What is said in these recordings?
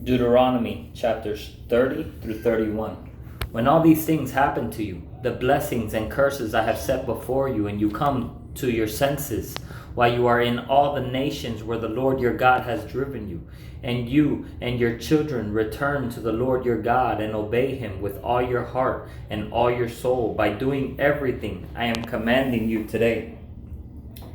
Deuteronomy chapters 30 through 31. When all these things happen to you, the blessings and curses I have set before you, and you come to your senses, while you are in all the nations where the Lord your God has driven you, and you and your children return to the Lord your God and obey him with all your heart and all your soul by doing everything I am commanding you today.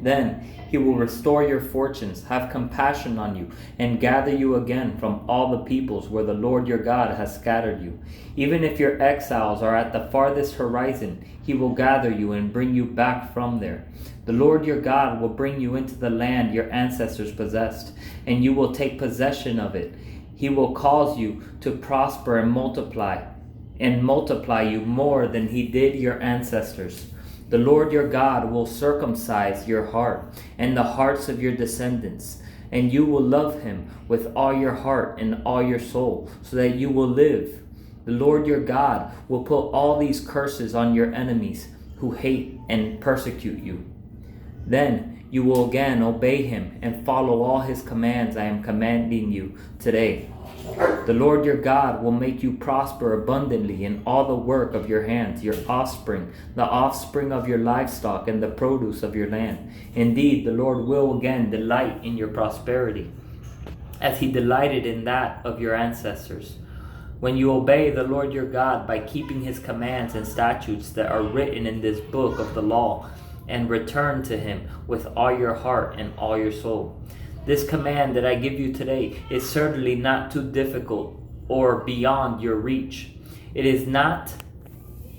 Then he will restore your fortunes, have compassion on you, and gather you again from all the peoples where the Lord your God has scattered you. Even if your exiles are at the farthest horizon, he will gather you and bring you back from there. The Lord your God will bring you into the land your ancestors possessed, and you will take possession of it. He will cause you to prosper and multiply you more than he did your ancestors. The Lord your God will circumcise your heart and the hearts of your descendants, and you will love him with all your heart and all your soul, so that you will live. The Lord your God will put all these curses on your enemies who hate and persecute you. Then you will again obey him and follow all his commands I am commanding you today. The Lord your God will make you prosper abundantly in all the work of your hands, your offspring, the offspring of your livestock, and the produce of your land. Indeed, the Lord will again delight in your prosperity, as he delighted in that of your ancestors. When you obey the Lord your God by keeping his commands and statutes that are written in this book of the law, and return to him with all your heart and all your soul. This command that I give you today is certainly not too difficult or beyond your reach. It is not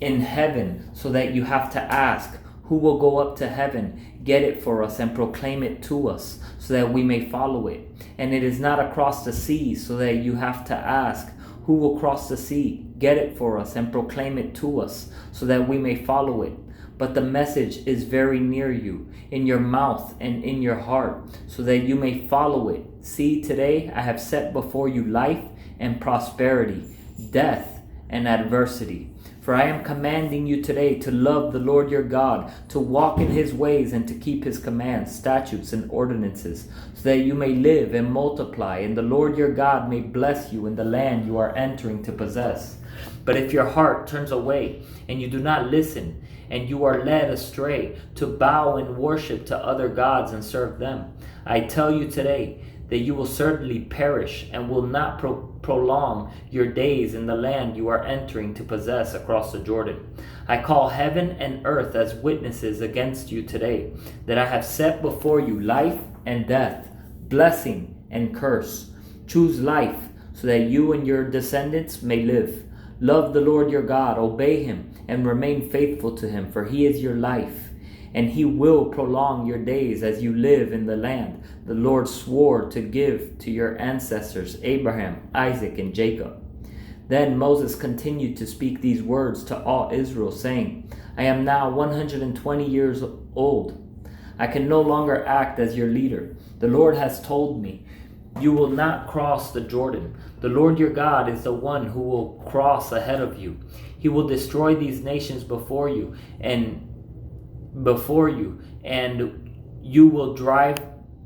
in heaven, so that you have to ask, who will go up to heaven, get it for us, and proclaim it to us, so that we may follow it. And it is not across the sea, so that you have to ask, who will cross the sea, get it for us, and proclaim it to us, so that we may follow it. But the message is very near you, in your mouth and in your heart, so that you may follow it. See, today I have set before you life and prosperity, death and adversity. For I am commanding you today to love the Lord your God, to walk in his ways, and to keep his commands, statutes, and ordinances, so that you may live and multiply, and the Lord your God may bless you in the land you are entering to possess. But if your heart turns away, and you do not listen, and you are led astray to bow and worship to other gods and serve them, I tell you today that you will certainly perish and will not prolong your days in the land you are entering to possess across the Jordan. I call heaven and earth as witnesses against you today, that I have set before you life and death, blessing and curse. Choose life, so that you and your descendants may live. Love the Lord your God, obey him, and remain faithful to him, for he is your life, and he will prolong your days as you live in the land the Lord swore to give to your ancestors, Abraham, Isaac, and Jacob. Then Moses continued to speak these words to all Israel, saying, I am now 120 years old. I can no longer act as your leader. The Lord has told me, you will not cross the Jordan. The Lord your God is the one who will cross ahead of you. He will destroy these nations before you, and you will drive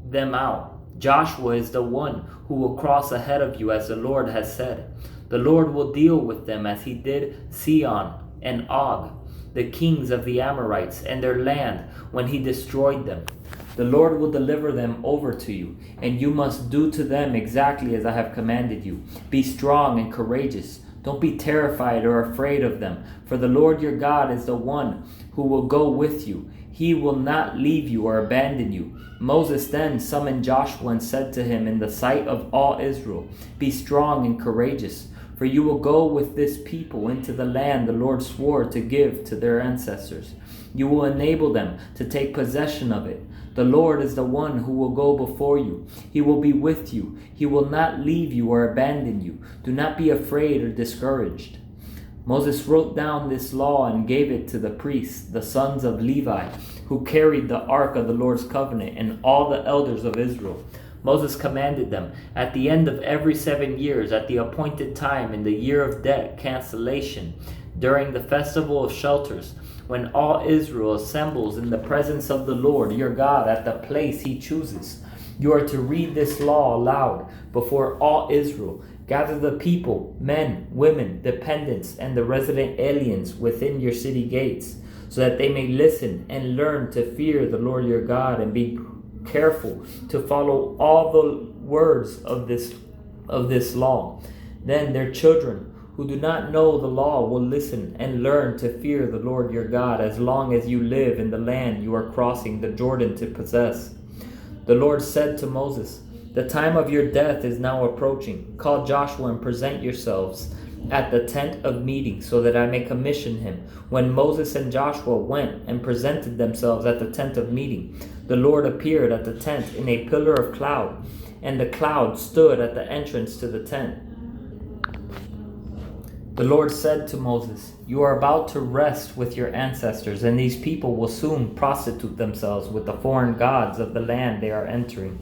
them out. Joshua is the one who will cross ahead of you, as the Lord has said. The Lord will deal with them as he did Sihon and Og, the kings of the Amorites, and their land when he destroyed them. The Lord will deliver them over to you, and you must do to them exactly as I have commanded you. Be strong and courageous. Don't be terrified or afraid of them, for the Lord your God is the one who will go with you. He will not leave you or abandon you. Moses then summoned Joshua and said to him in the sight of all Israel, Be strong and courageous, for you will go with this people into the land the Lord swore to give to their ancestors. You will enable them to take possession of it. The Lord is the one who will go before you. He will be with you. He will not leave you or abandon you. Do not be afraid or discouraged. Moses wrote down this law and gave it to the priests, the sons of Levi, who carried the ark of the Lord's covenant, and all the elders of Israel. Moses commanded them, at the end of every 7 years, at the appointed time in the year of debt cancellation, during the festival of shelters, when all Israel assembles in the presence of the Lord your God at the place he chooses, You are to read this law aloud before all Israel. Gather the people, men, women, dependents, and the resident aliens within your city gates, so that they may listen and learn to fear the Lord your God and be careful to follow all the words of this law. Then their children who do not know the law will listen and learn to fear the Lord your God as long as you live in the land you are crossing the Jordan to possess. The Lord said to Moses, "The time of your death is now approaching. Call Joshua and present yourselves at the tent of meeting so that I may commission him." When Moses and Joshua went and presented themselves at the tent of meeting, the Lord appeared at the tent in a pillar of cloud, and the cloud stood at the entrance to the tent. The Lord said to Moses, "You are about to rest with your ancestors, and these people will soon prostitute themselves with the foreign gods of the land they are entering.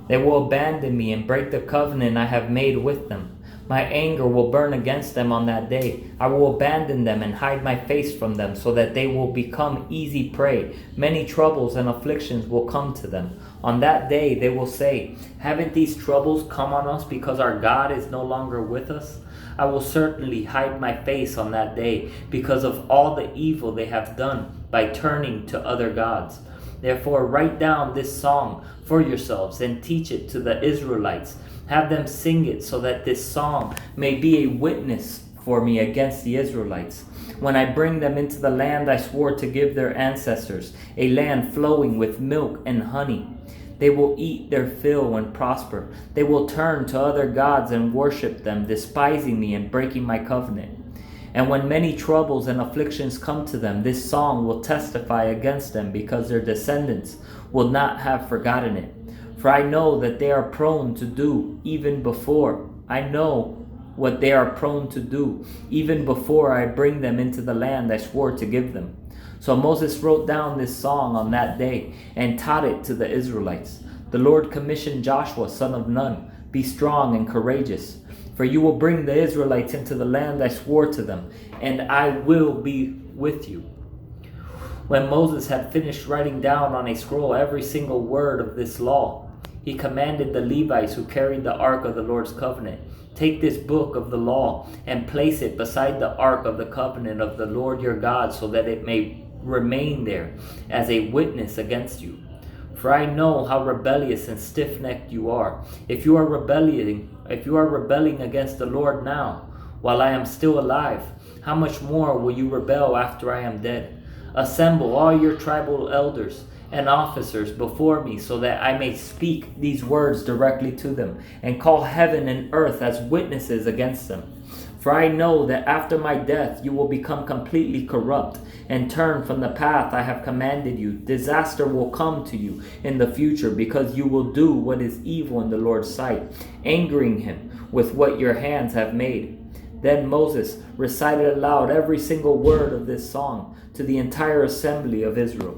They will abandon me and break the covenant I have made with them. My anger will burn against them on that day. I will abandon them and hide my face from them so that they will become easy prey. Many troubles and afflictions will come to them. On that day they will say, 'Haven't these troubles come on us because our God is no longer with us?' I will certainly hide my face on that day because of all the evil they have done by turning to other gods. Therefore write down this song for yourselves and teach it to the Israelites. Have them sing it so that this song may be a witness for me against the Israelites. When I bring them into the land I swore to give their ancestors, a land flowing with milk and honey, they will eat their fill and prosper. They will turn to other gods and worship them, despising me and breaking my covenant. And when many troubles and afflictions come to them, this song will testify against them because their descendants will not have forgotten it. For I know that they are prone to do even before. I know what they are prone to do even before I bring them into the land I swore to give them." So Moses wrote down this song on that day and taught it to the Israelites. The Lord commissioned Joshua, son of Nun, "Be strong and courageous, for you will bring the Israelites into the land I swore to them, and I will be with you." When Moses had finished writing down on a scroll every single word of this law, he commanded the Levites who carried the ark of the Lord's covenant, "Take this book of the law and place it beside the ark of the covenant of the Lord your God so that it may remain there as a witness against you. For I know how rebellious and stiff-necked you are. If you are rebelling against the Lord now, while I am still alive, how much more will you rebel after I am dead? Assemble all your tribal elders and officers before me so that I may speak these words directly to them and call heaven and earth as witnesses against them. For I know that after my death you will become completely corrupt and turn from the path I have commanded you. Disaster will come to you in the future because you will do what is evil in the Lord's sight, angering him with what your hands have made." Then Moses recited aloud every single word of this song to the entire assembly of Israel.